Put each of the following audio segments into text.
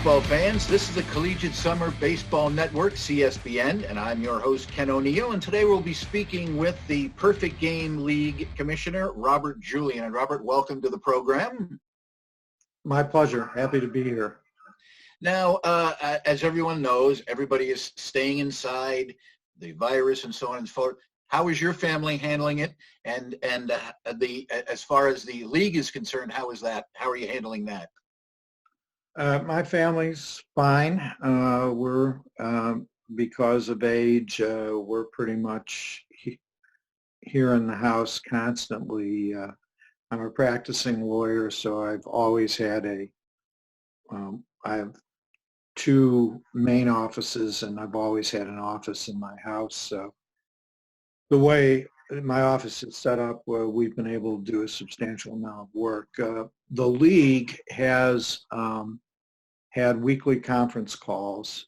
baseball fans. This is the Collegiate Summer Baseball Network, CSBN, and I'm your host, Ken O'Neill. And today we'll be speaking with the Perfect Game League Commissioner, Robert Julian. And Robert, welcome to the program. My pleasure. Happy to be here. Now, as everyone knows, everybody is staying inside, the virus and so on and so forth. How is your family handling it? And as far as the league is concerned, how is that? How are you handling that? My family's fine. We're, because of age, we're pretty much here in the house constantly. I'm a practicing lawyer, so I've always had I have two main offices, and I've always had an office in my house. So the way my office is set up, we've been able to do a substantial amount of work. The league has had weekly conference calls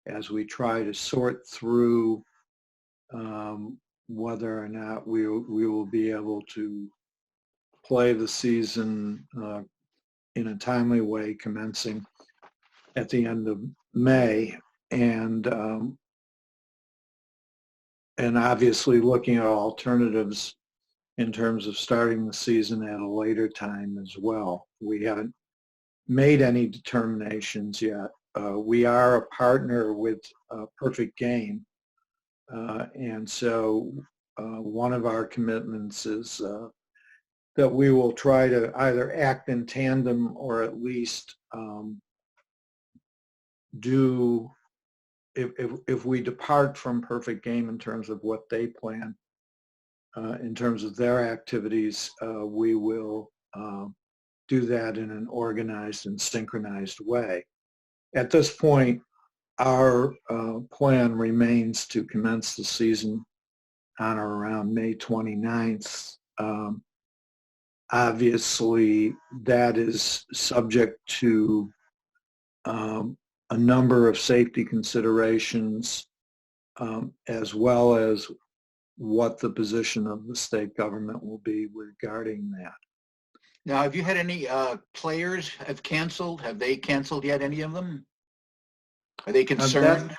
as we try to sort through whether or not we will be able to play the season in a timely way commencing at the end of May, and obviously looking at alternatives in terms of starting the season at a later time as well. We haven't made any determinations yet. We are a partner with Perfect Game, and so one of our commitments is that we will try to either act in tandem or at least do, if we depart from Perfect Game in terms of what they plan, in terms of their activities, we will do that in an organized and synchronized way. At this point, our plan remains to commence the season on or around May 29th. Obviously, that is subject to a number of safety considerations, as well as what the position of the state government will be regarding that. Now, have you had any players have canceled? Have they canceled yet, any of them? Are they concerned?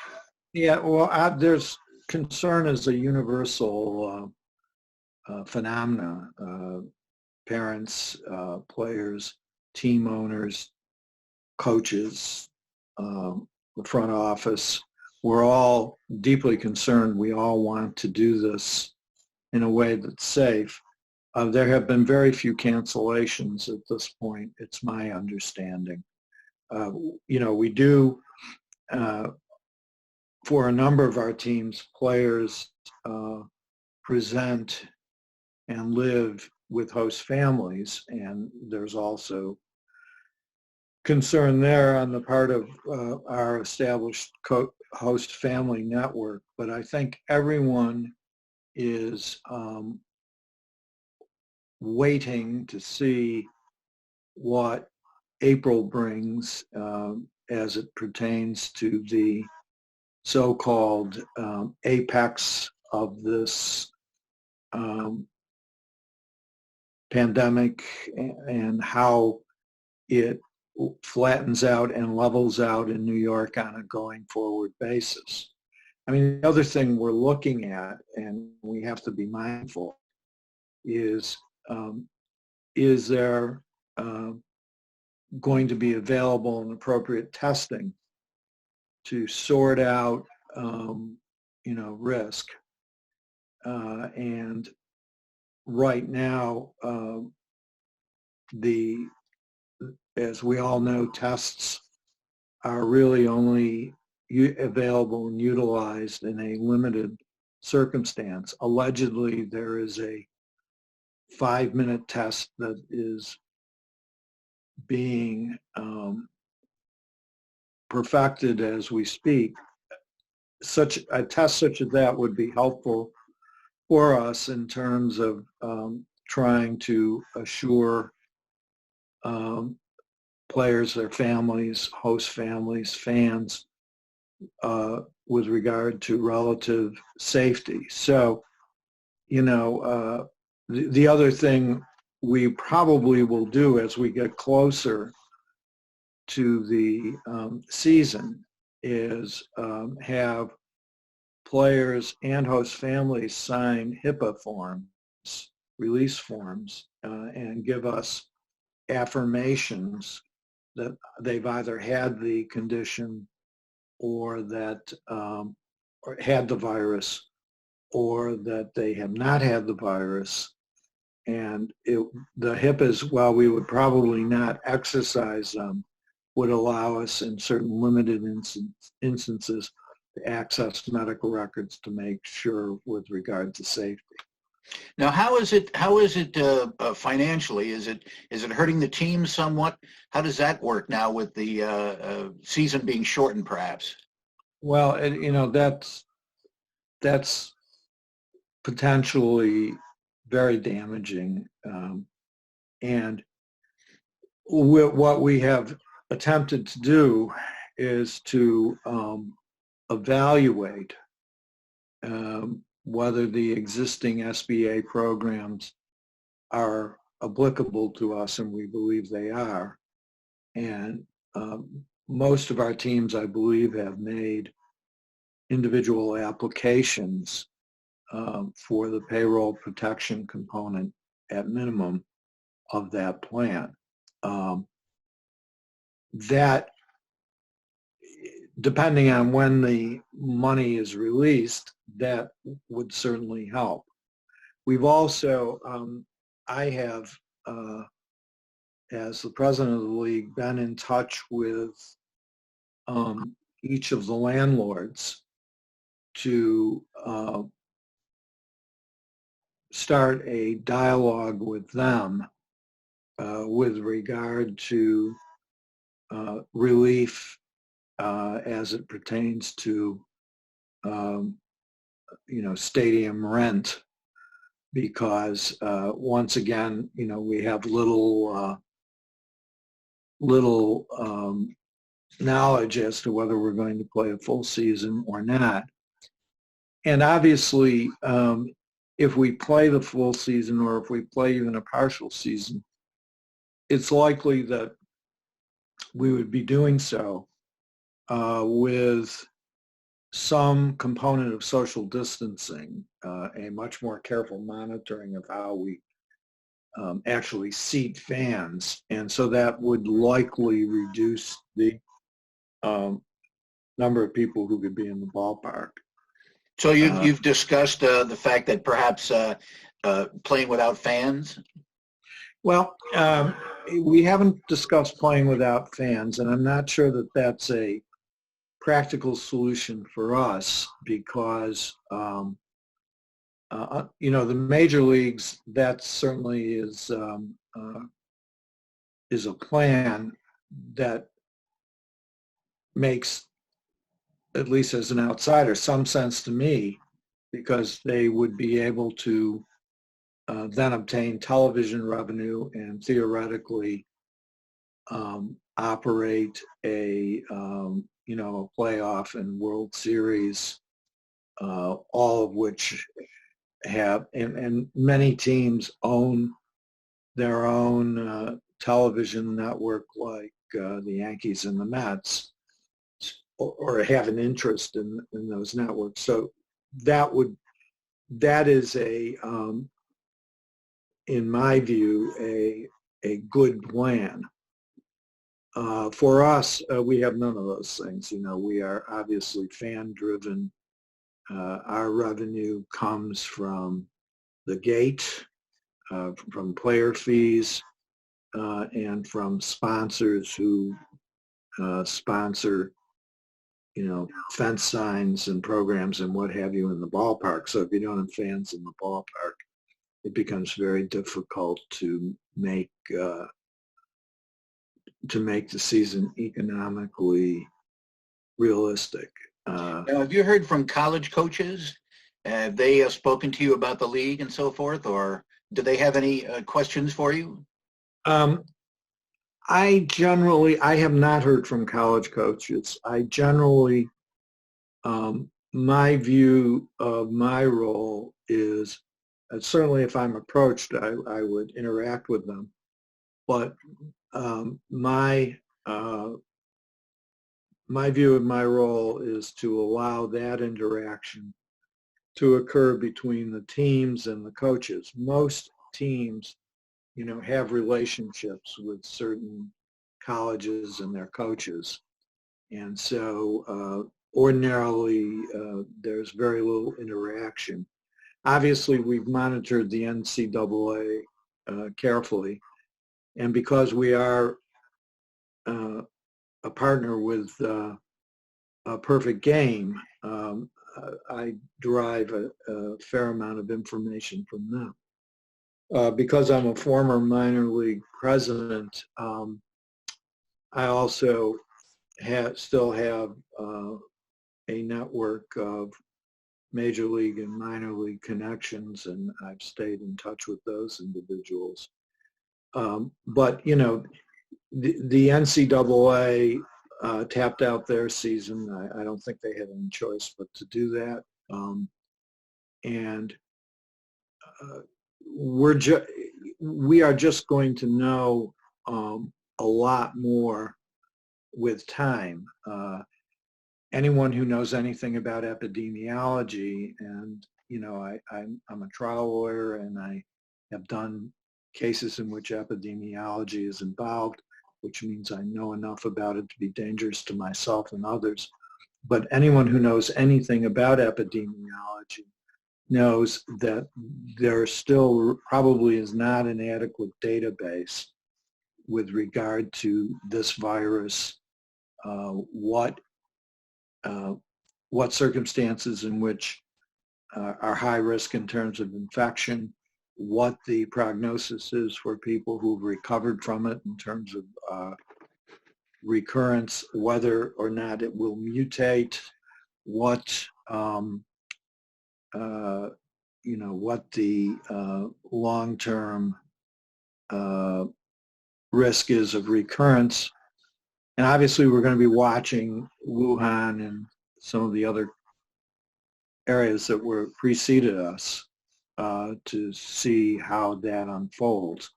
Yeah, well, there's concern as a universal phenomena. Parents, players, team owners, coaches, the front office, we're all deeply concerned. We all want to do this in a way that's safe. There have been very few cancellations at this point, it's my understanding. We do, for a number of our teams, players present and live with host families, and there's also concern there on the part of our established host family network. But I think everyone is waiting to see what April brings as it pertains to the so-called apex of this pandemic, and how it flattens out and levels out in New York on a going forward basis. I mean, the other thing we're looking at, and we have to be mindful, is there going to be available and appropriate testing to sort out, risk. And right now, as we all know, tests are really only available and utilized in a limited circumstance. Allegedly, there is a 5-minute test that is being perfected as we speak. A test such as that would be helpful for us in terms of trying to assure players, their families, host families, fans, with regard to relative safety. So, the other thing we probably will do as we get closer to the season is have players and host families sign HIPAA forms, release forms, and give us affirmations that they've either had the condition or that or had the virus, or that they have not had the virus. And the HIPAAs, while we would probably not exercise them, would allow us in certain limited instances to access medical records to make sure with regard to safety. Now, how is it financially? Is it hurting the team somewhat? How does that work now with the season being shortened, perhaps? Well, that's potentially very damaging, and what we have attempted to do is to evaluate whether the existing SBA programs are applicable to us, and we believe they are. And most of our teams, I believe, have made individual applications for the payroll protection component at minimum of that plan. That, depending on when the money is released, that would certainly help. We've also, I have, as the president of the league, been in touch with each of the landlords to start a dialogue with them with regard to relief as it pertains to stadium rent, because once again, we have little knowledge as to whether we're going to play a full season or not. And obviously, if we play the full season, or if we play even a partial season, it's likely that we would be doing so with some component of social distancing, a much more careful monitoring of how we actually seat fans. And so that would likely reduce the number of people who could be in the ballpark. So you've discussed the fact that perhaps playing without fans? Well, we haven't discussed playing without fans, and I'm not sure that that's a practical solution for us, because the major leagues, that certainly is a plan that makes, at least as an outsider, some sense to me, because they would be able to then obtain television revenue and theoretically operate a playoff and World Series, all of which have, and many teams own their own television network, like the Yankees and the Mets, or have an interest in those networks. So that is in my view, a good plan. For us, we have none of those things. We are obviously fan-driven. Our revenue comes from the gate, from player fees, and from sponsors who sponsor, fence signs and programs and what have you in the ballpark. So if you don't have fans in the ballpark, it becomes very difficult to make the season economically realistic. Now, have you heard from college coaches? Have they spoken to you about the league and so forth, or do they have any questions for you? I have not heard from college coaches. I generally, my view of my role is, certainly if I'm approached, I would interact with them. But my my view of my role is to allow that interaction to occur between the teams and the coaches. Most teams, have relationships with certain colleges and their coaches. And so ordinarily, there's very little interaction. Obviously, we've monitored the NCAA carefully. And because we are a partner with a Perfect Game, I derive a fair amount of information from them. Because I'm a former minor league president, I also still have a network of major league and minor league connections, and I've stayed in touch with those individuals. But, the NCAA tapped out their season. I don't think they had any choice but to do that. And we are just going to know a lot more with time. Anyone who knows anything about epidemiology, and I'm a trial lawyer, and I have done cases in which epidemiology is involved, which means I know enough about it to be dangerous to myself and others. But anyone who knows anything about epidemiology knows that there still probably is not an adequate database with regard to this virus, what circumstances in which are high risk in terms of infection, what the prognosis is for people who've recovered from it in terms of recurrence, whether or not it will mutate, what what the long-term risk is of recurrence. And obviously we're going to be watching Wuhan and some of the other areas that were preceded us to see how that unfolds.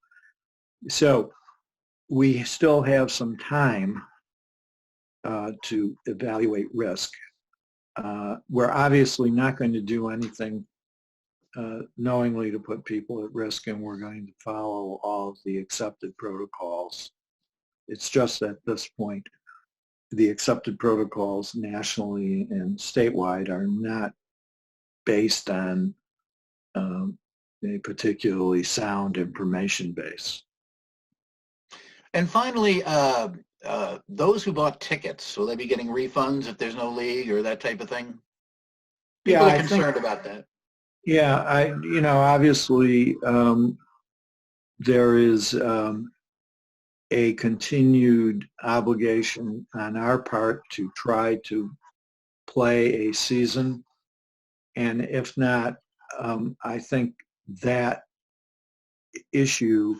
So we still have some time to evaluate risk. We're obviously not going to do anything knowingly to put people at risk, and we're going to follow all of the accepted protocols. It's just at this point, the accepted protocols nationally and statewide are not based on a particularly sound information base. And finally, those who bought tickets, will they be getting refunds if there's no league or that type of thing? People are concerned about that. Yeah, obviously there is a continued obligation on our part to try to play a season. And if not, I think that issue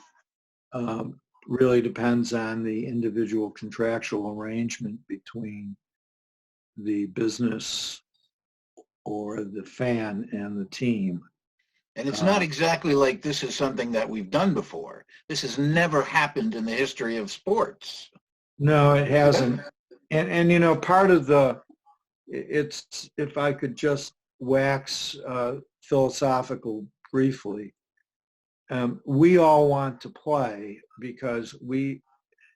really depends on the individual contractual arrangement between the business or the fan and the team. And it's not exactly like this is something that we've done before. This has never happened in the history of sports. No, it hasn't. And part of it's, if I could just wax philosophical briefly, we all want to play because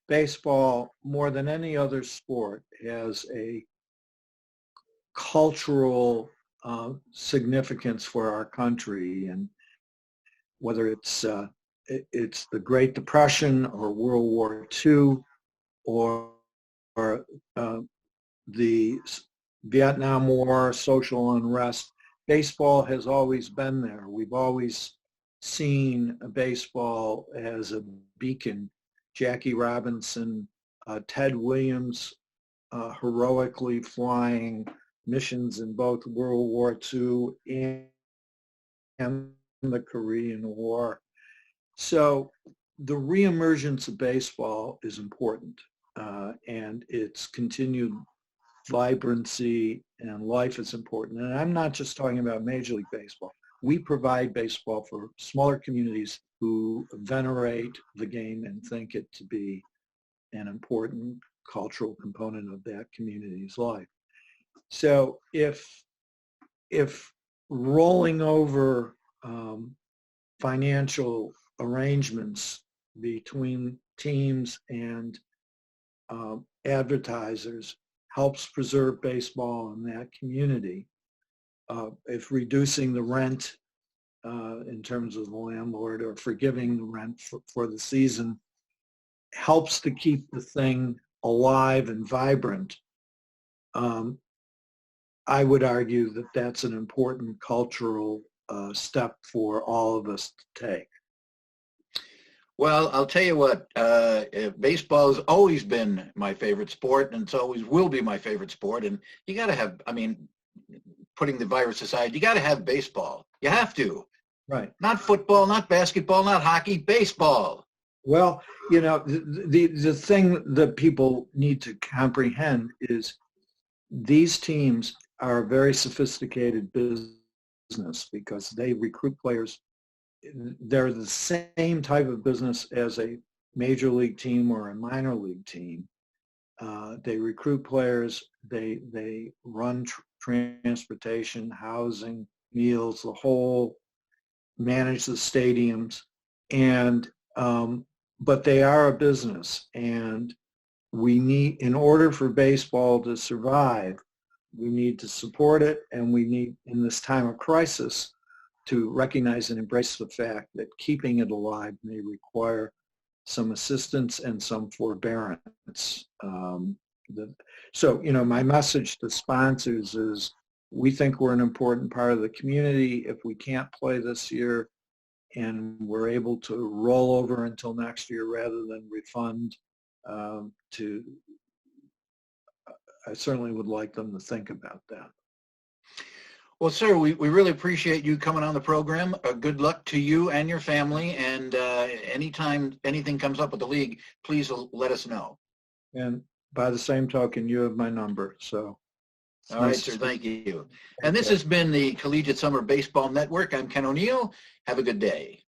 baseball, more than any other sport, has a cultural significance for our country, and whether it's the Great Depression or World War II or the Vietnam War, social unrest, baseball has always been there. We've always seen baseball as a beacon. Jackie Robinson, Ted Williams, heroically flying missions in both World War II and the Korean War. So the reemergence of baseball is important, and its continued vibrancy and life is important. And I'm not just talking about Major League Baseball. We provide baseball for smaller communities who venerate the game and think it to be an important cultural component of that community's life. So if rolling over financial arrangements between teams and advertisers helps preserve baseball in that community, if reducing the rent in terms of the landlord or forgiving the rent for the season helps to keep the thing alive and vibrant, I would argue that that's an important cultural step for all of us to take. Well, I'll tell you what, baseball has always been my favorite sport, and it always will be my favorite sport. And you got to have, I mean, putting the virus aside, you got to have baseball. You have to. Right. Not football, not basketball, not hockey, baseball. Well, you know, the thing that people need to comprehend is these teams are a very sophisticated business because they recruit players. They're the same type of business as a major league team or a minor league team. They recruit players. They run transportation, housing, meals, the whole, manage the stadiums, and but they are a business, and we need, in order for baseball to survive, we need to support it, and we need, in this time of crisis, to recognize and embrace the fact that keeping it alive may require some assistance and some forbearance. So, you know, my message to sponsors is we think we're an important part of the community. If we can't play this year and we're able to roll over until next year rather than refund, I certainly would like them to think about that. Well, sir, we really appreciate you coming on the program. Good luck to you and your family. And anytime anything comes up with the league, please let us know. And by the same token, you have my number. So. All right, sir. Thank you. And this has been the Collegiate Summer Baseball Network. I'm Ken O'Neill. Have a good day.